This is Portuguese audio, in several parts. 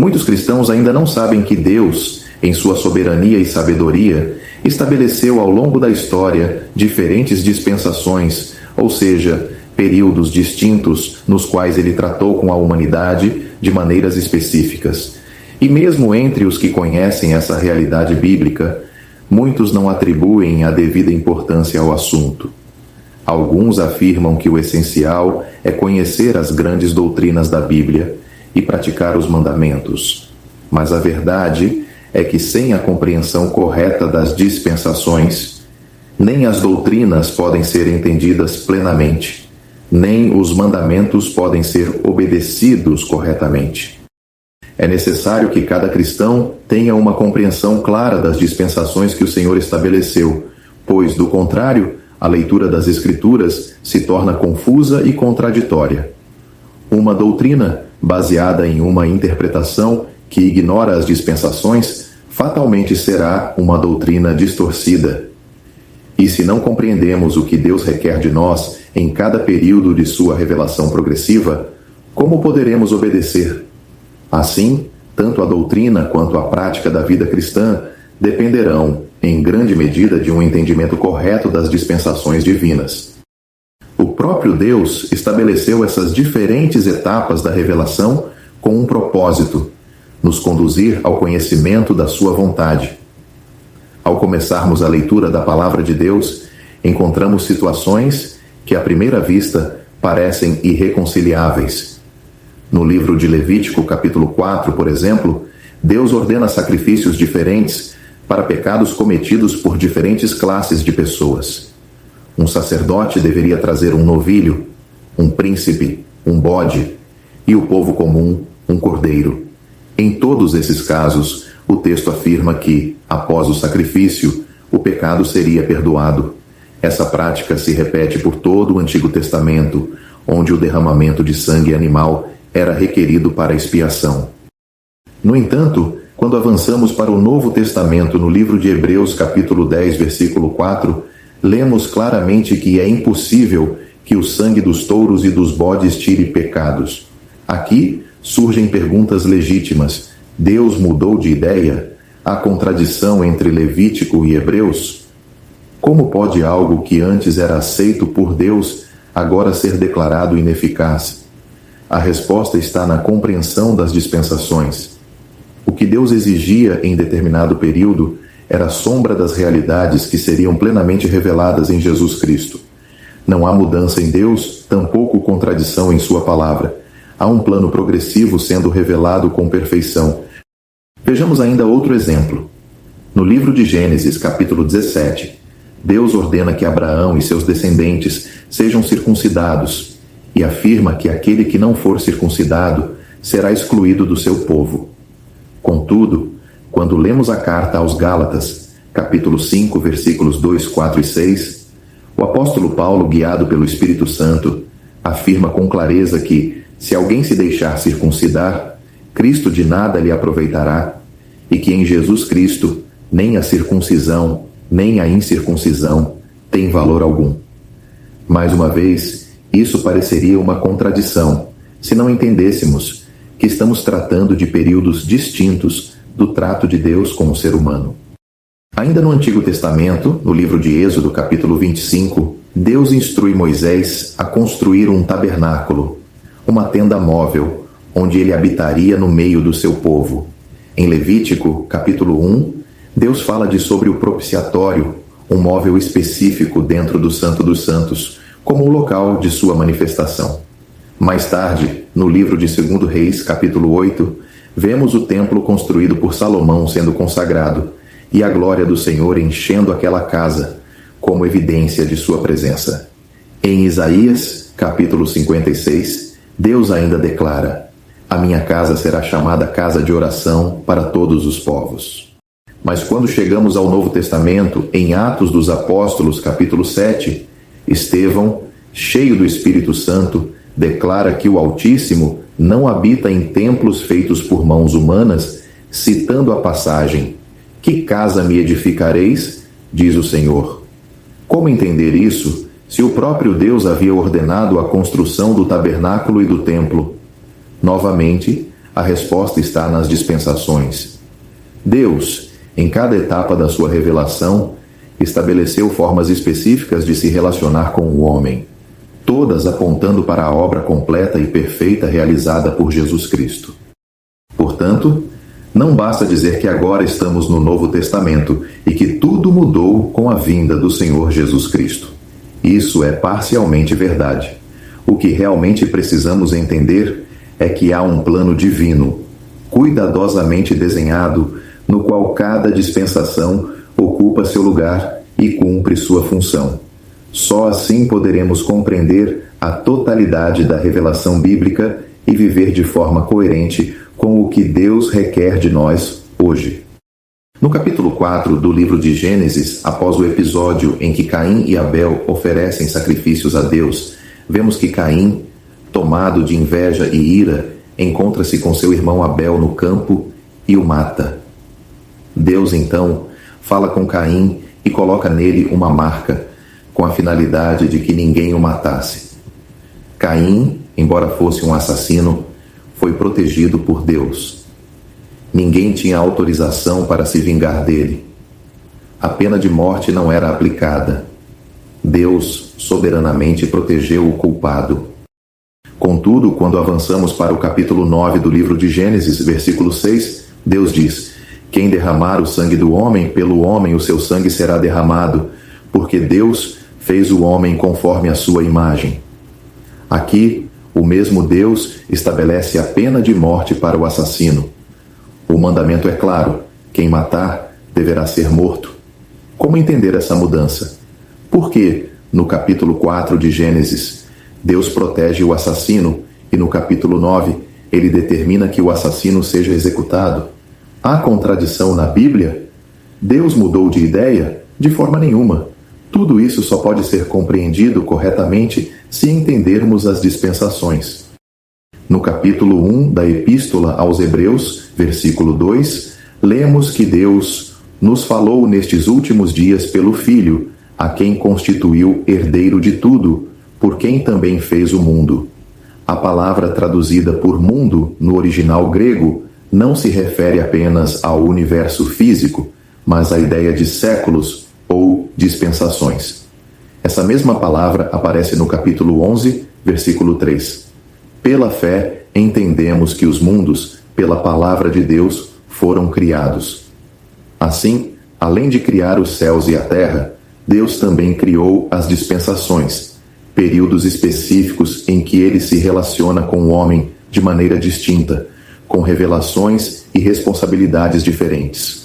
Muitos cristãos ainda não sabem que Deus, em sua soberania e sabedoria, estabeleceu ao longo da história diferentes dispensações, ou seja, períodos distintos nos quais ele tratou com a humanidade de maneiras específicas. E mesmo entre os que conhecem essa realidade bíblica, muitos não atribuem a devida importância ao assunto. Alguns afirmam que o essencial é conhecer as grandes doutrinas da Bíblia e praticar os mandamentos. Mas a verdade é que sem a compreensão correta das dispensações, nem as doutrinas podem ser entendidas plenamente, nem os mandamentos podem ser obedecidos corretamente. É necessário que cada cristão tenha uma compreensão clara das dispensações que o Senhor estabeleceu, pois, do contrário, a leitura das Escrituras se torna confusa e contraditória. Uma doutrina baseada em uma interpretação que ignora as dispensações fatalmente será uma doutrina distorcida. E se não compreendemos o que Deus requer de nós em cada período de sua revelação progressiva, como poderemos obedecer? Assim, tanto a doutrina quanto a prática da vida cristã dependerão, em grande medida, de um entendimento correto das dispensações divinas. O próprio Deus estabeleceu essas diferentes etapas da revelação com um propósito: nos conduzir ao conhecimento da sua vontade. Ao começarmos a leitura da Palavra de Deus, encontramos situações que, à primeira vista, parecem irreconciliáveis. No livro de Levítico, capítulo 4, por exemplo, Deus ordena sacrifícios diferentes para pecados cometidos por diferentes classes de pessoas. Um sacerdote deveria trazer um novilho, um príncipe, um bode, e o povo comum, um cordeiro. Em todos esses casos, o texto afirma que, após o sacrifício, o pecado seria perdoado. Essa prática se repete por todo o Antigo Testamento, onde o derramamento de sangue animal era requerido para expiação. No entanto, quando avançamos para o Novo Testamento, no livro de Hebreus, capítulo 10, versículo 4, lemos claramente que é impossível que o sangue dos touros e dos bodes tire pecados. Aqui surgem perguntas legítimas. Deus mudou de ideia? Há contradição entre Levítico e Hebreus? Como pode algo que antes era aceito por Deus agora ser declarado ineficaz? A resposta está na compreensão das dispensações. O que Deus exigia em determinado período era a sombra das realidades que seriam plenamente reveladas em Jesus Cristo. Não há mudança em Deus, tampouco contradição em sua palavra. Há um plano progressivo sendo revelado com perfeição. Vejamos ainda outro exemplo. No livro de Gênesis, capítulo 17, Deus ordena que Abraão e seus descendentes sejam circuncidados e afirma que aquele que não for circuncidado será excluído do seu povo. Contudo, quando lemos a carta aos Gálatas, capítulo 5, versículos 2, 4 e 6, o apóstolo Paulo, guiado pelo Espírito Santo, afirma com clareza que, se alguém se deixar circuncidar, Cristo de nada lhe aproveitará, e que em Jesus Cristo nem a circuncisão, nem a incircuncisão tem valor algum. Mais uma vez, isso pareceria uma contradição, se não entendêssemos que estamos tratando de períodos distintos do trato de Deus com o ser humano. Ainda no Antigo Testamento, no livro de Êxodo, capítulo 25, Deus instrui Moisés a construir um tabernáculo, uma tenda móvel, onde ele habitaria no meio do seu povo. Em Levítico, capítulo 1, Deus fala sobre o propiciatório, um móvel específico dentro do Santo dos Santos, como o local de sua manifestação. Mais tarde, no livro de 2 Reis, capítulo 8, vemos o templo construído por Salomão sendo consagrado e a glória do Senhor enchendo aquela casa, como evidência de sua presença. Em Isaías, capítulo 56, Deus ainda declara: "A minha casa será chamada casa de oração para todos os povos." Mas quando chegamos ao Novo Testamento, em Atos dos Apóstolos, capítulo 7, Estevão, cheio do Espírito Santo, declara que o Altíssimo não habita em templos feitos por mãos humanas, citando a passagem: "Que casa me edificareis?", diz o Senhor. Como entender isso, se o próprio Deus havia ordenado a construção do tabernáculo e do templo? Novamente, A resposta está nas dispensações. Deus, em cada etapa da sua revelação, estabeleceu formas específicas de se relacionar com o homem, todas apontando para a obra completa e perfeita realizada por Jesus Cristo. Portanto, não basta dizer que agora estamos no Novo Testamento e que tudo mudou com a vinda do Senhor Jesus Cristo. Isso é parcialmente verdade. O que realmente precisamos entender é que há um plano divino, cuidadosamente desenhado, no qual cada dispensação ocupa seu lugar e cumpre sua função. Só assim poderemos compreender a totalidade da revelação bíblica e viver de forma coerente com o que Deus requer de nós hoje. No capítulo 4 do livro de Gênesis, após o episódio em que Caim e Abel oferecem sacrifícios a Deus, vemos que Caim, tomado de inveja e ira, encontra-se com seu irmão Abel no campo e o mata. Deus, então, fala com Caim e coloca nele uma marca, com a finalidade de que ninguém o matasse. Caim, embora fosse um assassino, foi protegido por Deus. Ninguém tinha autorização para se vingar dele. A pena de morte não era aplicada. Deus soberanamente protegeu o culpado. Contudo, quando avançamos para o capítulo 9 do livro de Gênesis, versículo 6, Deus diz: quem derramar o sangue do homem, pelo homem o seu sangue será derramado, porque Deus fez o homem conforme a sua imagem. Aqui, o mesmo Deus estabelece a pena de morte para o assassino. O mandamento é claro: quem matar deverá ser morto. Como entender essa mudança? Por que, no capítulo 4 de Gênesis, Deus protege o assassino e no capítulo 9 ele determina que o assassino seja executado? Há contradição na Bíblia? Deus mudou de ideia? De forma nenhuma. Tudo isso só pode ser compreendido corretamente se entendermos as dispensações. No capítulo 1 da Epístola aos Hebreus, versículo 2, lemos que Deus nos falou nestes últimos dias pelo Filho, a quem constituiu herdeiro de tudo, por quem também fez o mundo. A palavra traduzida por mundo no original grego não se refere apenas ao universo físico, mas à ideia de séculos ou dispensações. Essa mesma palavra aparece no capítulo 11, versículo 3. Pela fé, entendemos que os mundos, pela palavra de Deus, foram criados. Assim, além de criar os céus e a terra, Deus também criou as dispensações, períodos específicos em que ele se relaciona com o homem de maneira distinta, com revelações e responsabilidades diferentes.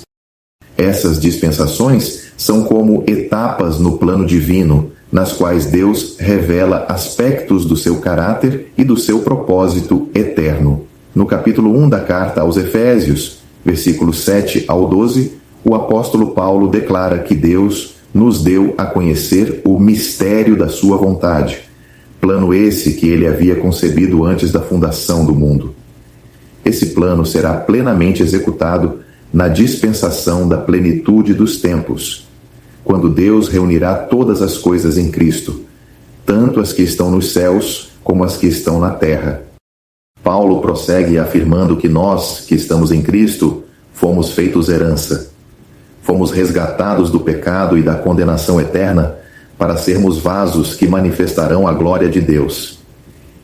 Essas dispensações são como etapas no plano divino, nas quais Deus revela aspectos do seu caráter e do seu propósito eterno. No capítulo 1 da carta aos Efésios, versículos 7 ao 12, o apóstolo Paulo declara que Deus nos deu a conhecer o mistério da sua vontade, plano esse que ele havia concebido antes da fundação do mundo. Esse plano será plenamente executado na dispensação da plenitude dos tempos, quando Deus reunirá todas as coisas em Cristo, tanto as que estão nos céus como as que estão na terra. Paulo prossegue afirmando que nós, que estamos em Cristo, fomos feitos herança. Fomos resgatados do pecado e da condenação eterna para sermos vasos que manifestarão a glória de Deus.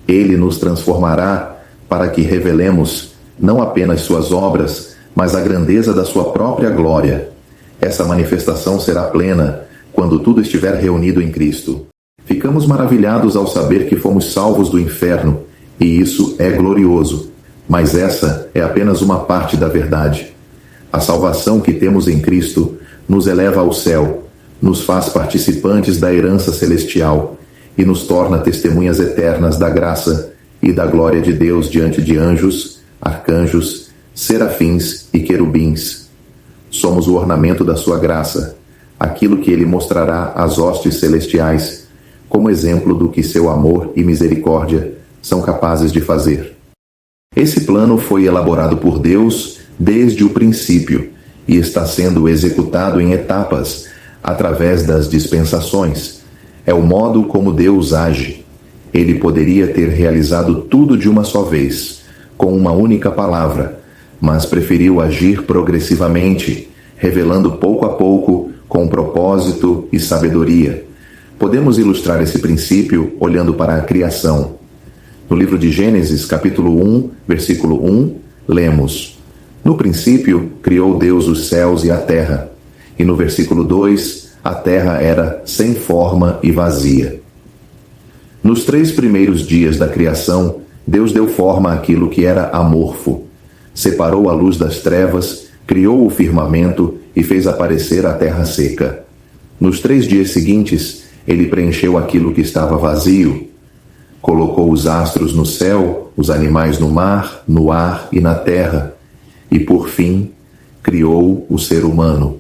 Ele nos transformará para que revelemos não apenas suas obras, mas a grandeza da sua própria glória. Essa manifestação será plena quando tudo estiver reunido em Cristo. Ficamos maravilhados ao saber que fomos salvos do inferno, e isso é glorioso. Mas essa é apenas uma parte da verdade. A salvação que temos em Cristo nos eleva ao céu, nos faz participantes da herança celestial e nos torna testemunhas eternas da graça e da glória de Deus diante de anjos, arcanjos, serafins e querubins. Somos o ornamento da sua graça, aquilo que ele mostrará às hostes celestiais, como exemplo do que seu amor e misericórdia são capazes de fazer. Esse plano foi elaborado por Deus desde o princípio e está sendo executado em etapas através das dispensações. É o modo como Deus age. Ele poderia ter realizado tudo de uma só vez, com uma única palavra, mas preferiu agir progressivamente, revelando pouco a pouco, com propósito e sabedoria. Podemos ilustrar esse princípio olhando para a criação. No livro de Gênesis, capítulo 1, versículo 1, lemos: No princípio, criou Deus os céus e a terra. E no versículo 2, a terra era sem forma e vazia. Nos 3 primeiros dias da criação, Deus deu forma àquilo que era amorfo. Separou a luz das trevas, criou o firmamento e fez aparecer a terra seca. Nos 3 dias seguintes, ele preencheu aquilo que estava vazio. Colocou os astros no céu, os animais no mar, no ar e na terra. E, por fim, criou o ser humano.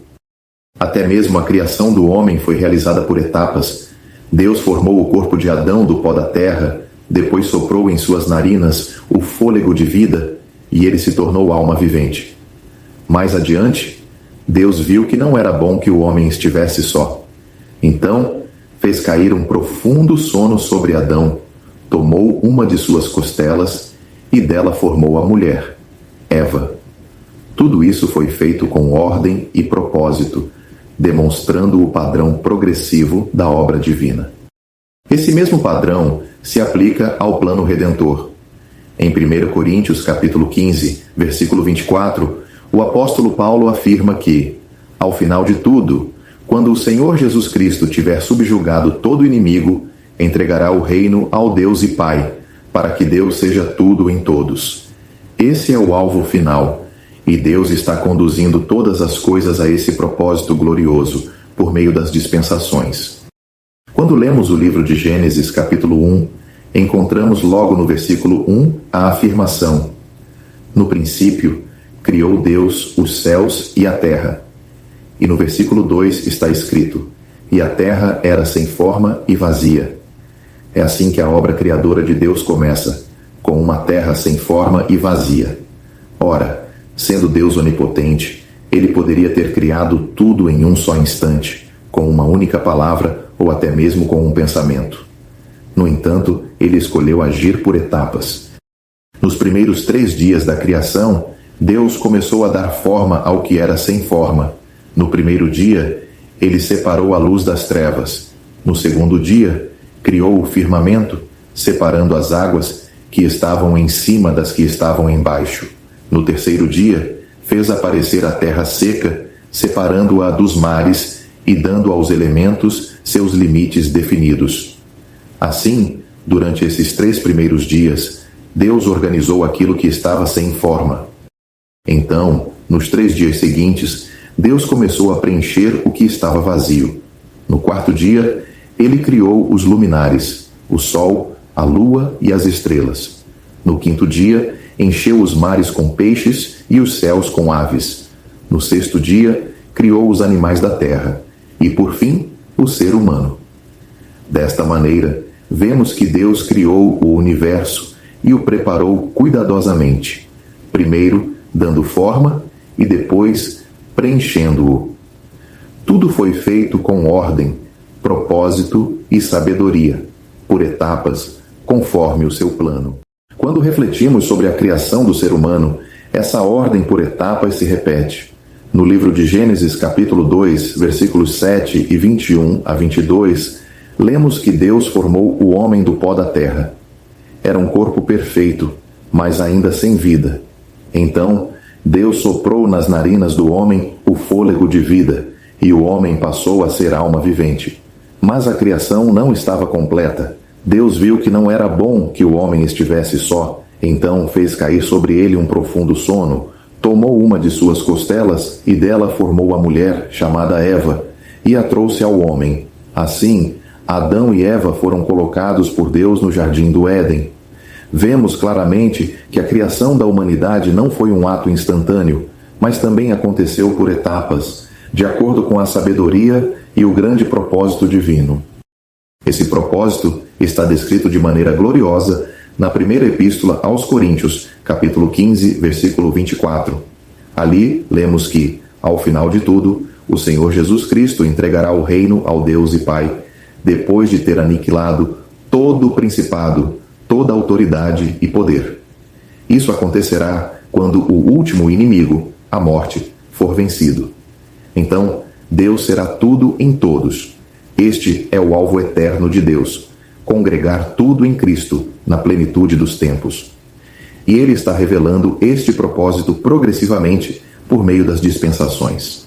Até mesmo a criação do homem foi realizada por etapas. Deus formou o corpo de Adão do pó da terra, depois soprou em suas narinas o fôlego de vida e ele se tornou alma vivente. Mais adiante, Deus viu que não era bom que o homem estivesse só. Então, fez cair um profundo sono sobre Adão, tomou uma de suas costelas e dela formou a mulher, Eva. Tudo isso foi feito com ordem e propósito, demonstrando o padrão progressivo da obra divina. Esse mesmo padrão se aplica ao plano redentor. Em 1 Coríntios capítulo 15, versículo 24, o apóstolo Paulo afirma que, ao final de tudo, quando o Senhor Jesus Cristo tiver subjugado todo inimigo, entregará o reino ao Deus e Pai, para que Deus seja tudo em todos. Esse é o alvo final. E Deus está conduzindo todas as coisas a esse propósito glorioso, por meio das dispensações. Quando lemos o livro de Gênesis, capítulo 1, encontramos logo no versículo 1 a afirmação: No princípio, criou Deus os céus e a terra. E no versículo 2 está escrito: E a terra era sem forma e vazia. É assim que a obra criadora de Deus começa, com uma terra sem forma e vazia. Ora, sendo Deus onipotente, ele poderia ter criado tudo em um só instante, com uma única palavra ou até mesmo com um pensamento. No entanto, ele escolheu agir por etapas. Nos primeiros 3 dias da criação, Deus começou a dar forma ao que era sem forma. No primeiro dia, ele separou a luz das trevas. No segundo dia, criou o firmamento, separando as águas que estavam em cima das que estavam embaixo. No terceiro dia, fez aparecer a terra seca, separando-a dos mares e dando aos elementos seus limites definidos. Assim, durante esses 3 primeiros dias, Deus organizou aquilo que estava sem forma. Então, nos 3 dias seguintes, Deus começou a preencher o que estava vazio. No 4º dia, ele criou os luminares, o sol, a lua e as estrelas. No 5º dia, encheu os mares com peixes e os céus com aves. No 6º dia, criou os animais da terra. E, por fim, o ser humano. Desta maneira, vemos que Deus criou o universo e o preparou cuidadosamente, primeiro dando forma e depois preenchendo-o. Tudo foi feito com ordem, propósito e sabedoria, por etapas, conforme o seu plano. Quando refletimos sobre a criação do ser humano, essa ordem por etapas se repete. No livro de Gênesis, capítulo 2, versículos 7 e 21 a 22, lemos que Deus formou o homem do pó da terra. Era um corpo perfeito, mas ainda sem vida. Então, Deus soprou nas narinas do homem o fôlego de vida, e o homem passou a ser alma vivente. Mas a criação não estava completa. Deus viu que não era bom que o homem estivesse só, então fez cair sobre ele um profundo sono, tomou uma de suas costelas e dela formou a mulher, chamada Eva, e a trouxe ao homem. Assim, Adão e Eva foram colocados por Deus no jardim do Éden. Vemos claramente que a criação da humanidade não foi um ato instantâneo, mas também aconteceu por etapas, de acordo com a sabedoria e o grande propósito divino. Esse propósito está descrito de maneira gloriosa na primeira epístola aos Coríntios, capítulo 15, versículo 24. Ali, lemos que, ao final de tudo, o Senhor Jesus Cristo entregará o reino ao Deus e Pai, depois de ter aniquilado todo o principado, toda a autoridade e poder. Isso acontecerá quando o último inimigo, a morte, for vencido. Então, Deus será tudo em todos. Este é o alvo eterno de Deus, congregar tudo em Cristo, na plenitude dos tempos. E Ele está revelando este propósito progressivamente por meio das dispensações.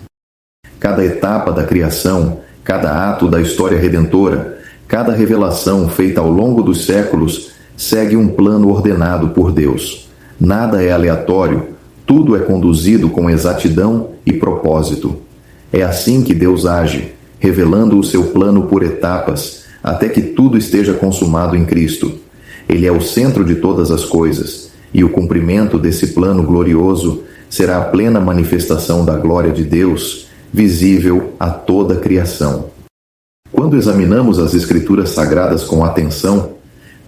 Cada etapa da criação, cada ato da história redentora, cada revelação feita ao longo dos séculos segue um plano ordenado por Deus. Nada é aleatório, tudo é conduzido com exatidão e propósito. É assim que Deus age, revelando o seu plano por etapas, até que tudo esteja consumado em Cristo. Ele é o centro de todas as coisas, e o cumprimento desse plano glorioso será a plena manifestação da glória de Deus, visível a toda a criação. Quando examinamos as Escrituras Sagradas com atenção,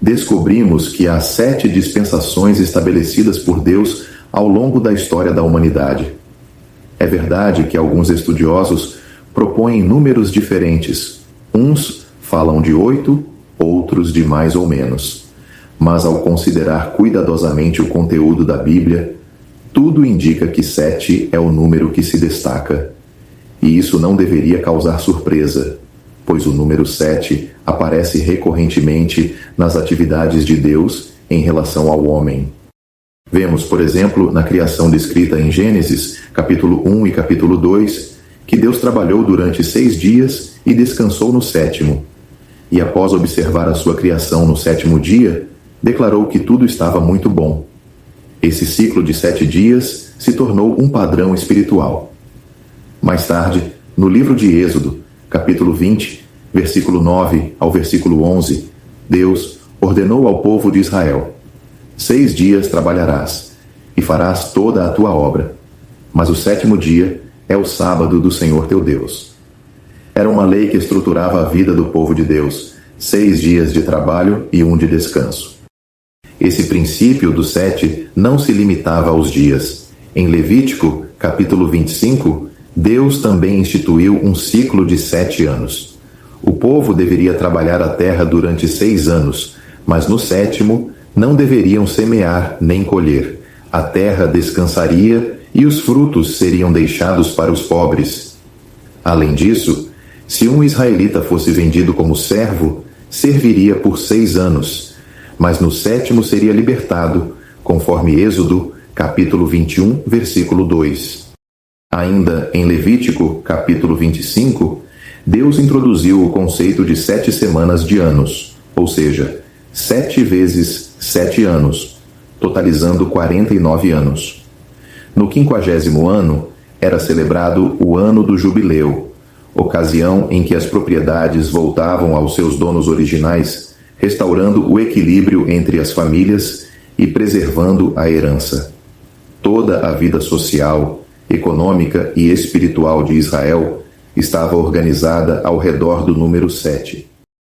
descobrimos que há 7 dispensações estabelecidas por Deus ao longo da história da humanidade. É verdade que alguns estudiosos propõem números diferentes. Uns falam de 8, outros de mais ou menos. Mas ao considerar cuidadosamente o conteúdo da Bíblia, tudo indica que 7 é o número que se destaca. E isso não deveria causar surpresa, pois o número 7 aparece recorrentemente nas atividades de Deus em relação ao homem. Vemos, por exemplo, na criação descrita em Gênesis, capítulo 1 e capítulo 2, que Deus trabalhou durante 6 dias e descansou no 7º. E após observar a sua criação no 7º dia, declarou que tudo estava muito bom. Esse ciclo de 7 dias se tornou um padrão espiritual. Mais tarde, no livro de Êxodo, capítulo 20, versículo 9 ao versículo 11, Deus ordenou ao povo de Israel: 6 dias trabalharás, e farás toda a tua obra, mas o 7º dia é o sábado do Senhor teu Deus. Era uma lei que estruturava a vida do povo de Deus: 6 dias de trabalho e 1 de descanso. Esse princípio do 7 não se limitava aos dias. Em Levítico, capítulo 25, Deus também instituiu um ciclo de 7 anos. O povo deveria trabalhar a terra durante 6 anos, mas no 7º não deveriam semear nem colher. A terra descansaria e os frutos seriam deixados para os pobres. Além disso, se um israelita fosse vendido como servo, serviria por 6 anos, mas no 7º seria libertado, conforme Êxodo, capítulo 21, versículo 2. Ainda em Levítico, capítulo 25, Deus introduziu o conceito de 7 semanas de anos, ou seja, 7 vezes 7 anos, totalizando 49 anos. No 50º ano, era celebrado o Ano do Jubileu, ocasião em que as propriedades voltavam aos seus donos originais, restaurando o equilíbrio entre as famílias e preservando a herança. Toda a vida social, econômica e espiritual de Israel estava organizada ao redor do número 7.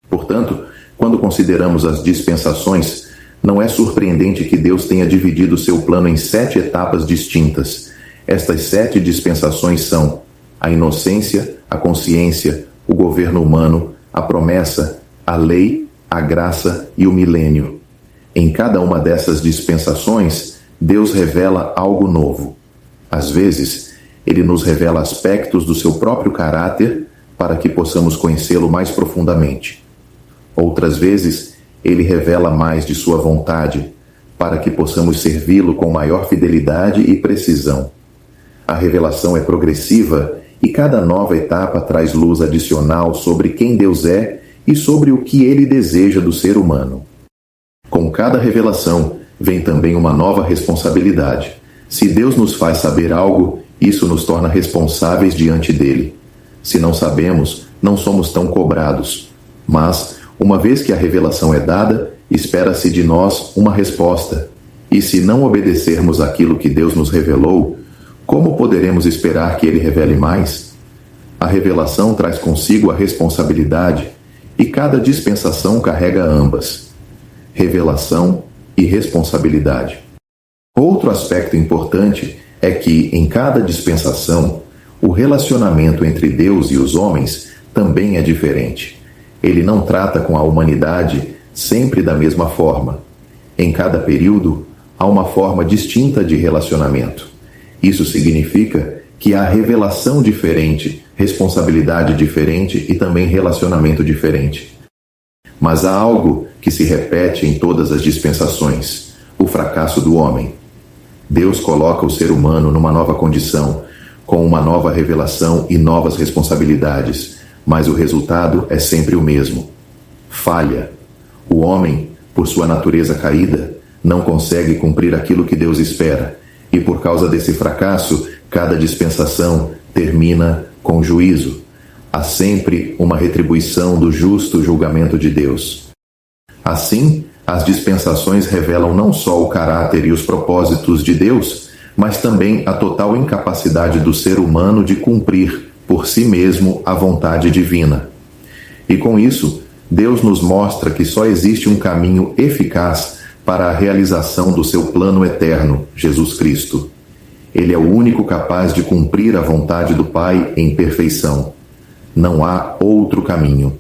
Portanto, quando consideramos as dispensações, não é surpreendente que Deus tenha dividido seu plano em 7 etapas distintas. Estas 7 dispensações são a inocência, a consciência, o governo humano, a promessa, a lei, a graça e o milênio. Em cada uma dessas dispensações, Deus revela algo novo. Às vezes, Ele nos revela aspectos do seu próprio caráter para que possamos conhecê-lo mais profundamente. Outras vezes, Ele revela mais de sua vontade, para que possamos servi-lo com maior fidelidade e precisão. A revelação é progressiva e cada nova etapa traz luz adicional sobre quem Deus é e sobre o que Ele deseja do ser humano. Com cada revelação, vem também uma nova responsabilidade. Se Deus nos faz saber algo, isso nos torna responsáveis diante dele. Se não sabemos, não somos tão cobrados. Mas, uma vez que a revelação é dada, espera-se de nós uma resposta. E se não obedecermos aquilo que Deus nos revelou, como poderemos esperar que Ele revele mais? A revelação traz consigo a responsabilidade, e cada dispensação carrega ambas: revelação e responsabilidade. Outro aspecto importante é que, em cada dispensação, o relacionamento entre Deus e os homens também é diferente. Ele não trata com a humanidade sempre da mesma forma. Em cada período, há uma forma distinta de relacionamento. Isso significa que há revelação diferente, responsabilidade diferente e também relacionamento diferente. Mas há algo que se repete em todas as dispensações: o fracasso do homem. Deus coloca o ser humano numa nova condição, com uma nova revelação e novas responsabilidades, mas o resultado é sempre o mesmo: falha. O homem, por sua natureza caída, não consegue cumprir aquilo que Deus espera, e por causa desse fracasso, cada dispensação termina com juízo. Há sempre uma retribuição do justo julgamento de Deus. Assim, as dispensações revelam não só o caráter e os propósitos de Deus, mas também a total incapacidade do ser humano de cumprir por si mesmo a vontade divina. E com isso, Deus nos mostra que só existe um caminho eficaz para a realização do seu plano eterno, Jesus Cristo. Ele é o único capaz de cumprir a vontade do Pai em perfeição. Não há outro caminho.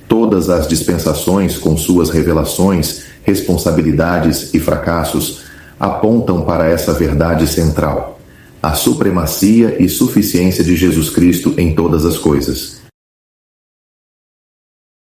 Todas as dispensações, com suas revelações, responsabilidades e fracassos, apontam para essa verdade central: a supremacia e suficiência de Jesus Cristo em todas as coisas.